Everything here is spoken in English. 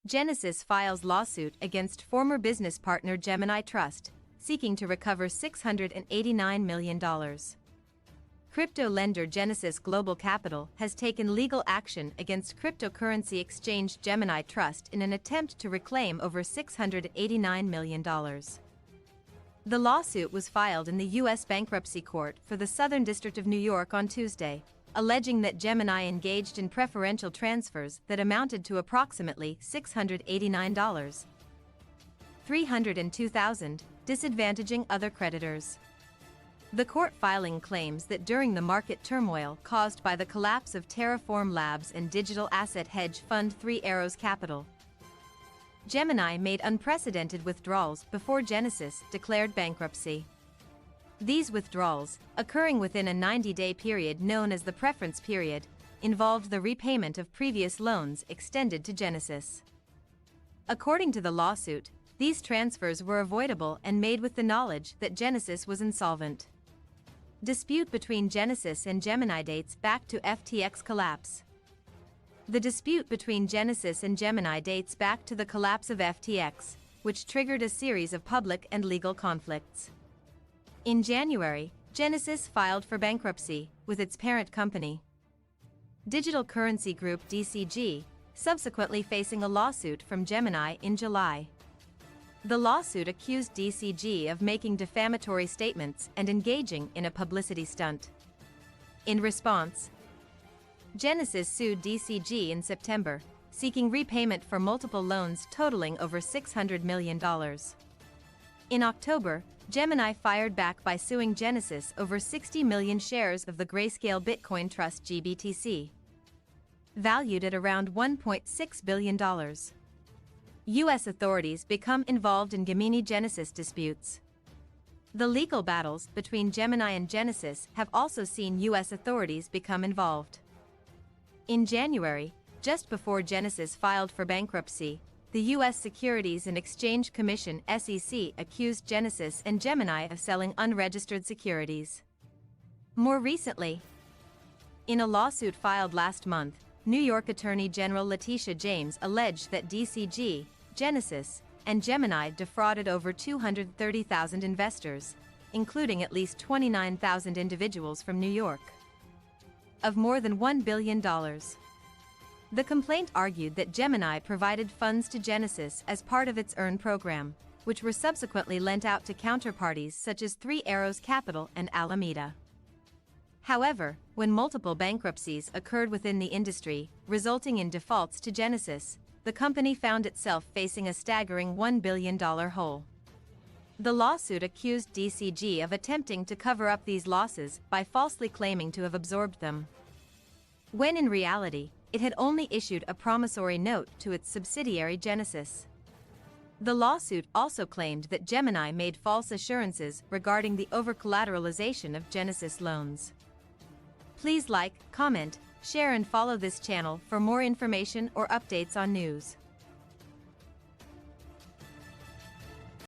Genesis files lawsuit against former business partner Gemini Trust, seeking to recover $689 million. Crypto lender Genesis Global Capital has taken legal action against cryptocurrency exchange Gemini Trust in an attempt to reclaim over $689 million. The lawsuit was filed in the US Bankruptcy Court for the Southern District of New York on Tuesday, alleging that Gemini engaged in preferential transfers that amounted to approximately $689, $302,000, disadvantaging other creditors. The court filing claims that during the market turmoil caused by the collapse of Terraform Labs and digital asset hedge fund Three Arrows Capital, Gemini made unprecedented withdrawals before Genesis declared bankruptcy. These withdrawals, occurring within a 90-day period known as the preference period, involved the repayment of previous loans extended to Genesis. According to the lawsuit, these transfers were avoidable and made with the knowledge that Genesis was insolvent. Dispute between Genesis and Gemini dates back to FTX collapse. The dispute between Genesis and Gemini dates back to the collapse of FTX, which triggered a series of public and legal conflicts. In January, Genesis filed for bankruptcy with its parent company, Digital Currency Group (DCG), subsequently facing a lawsuit from Gemini in July. The lawsuit accused DCG of making defamatory statements and engaging in a publicity stunt. In response, Genesis sued DCG in September, seeking repayment for multiple loans totaling over $600 million. In October, Gemini fired back by suing Genesis over 60 million shares of the Grayscale Bitcoin Trust GBTC, valued at around $1.6 billion. U.S. authorities become involved in Gemini Genesis disputes. The legal battles between Gemini and Genesis have also seen U.S. authorities become involved. In January, just before Genesis filed for bankruptcy, the U.S. Securities and Exchange Commission (SEC) accused Genesis and Gemini of selling unregistered securities. More recently, in a lawsuit filed last month, New York Attorney General Letitia James alleged that DCG, Genesis, and Gemini defrauded over 230,000 investors, including at least 29,000 individuals from New York, of more than $1 billion. The complaint argued that Gemini provided funds to Genesis as part of its EARN program, which were subsequently lent out to counterparties such as Three Arrows Capital and Alameda. However, when multiple bankruptcies occurred within the industry, resulting in defaults to Genesis, the company found itself facing a staggering $1 billion hole. The lawsuit accused DCG of attempting to cover up these losses by falsely claiming to have absorbed them, when in reality, it had only issued a promissory note to its subsidiary Genesis. The lawsuit also claimed that Gemini made false assurances regarding the over-collateralization of Genesis loans. Please like, comment, share and follow this channel for more information or updates on news.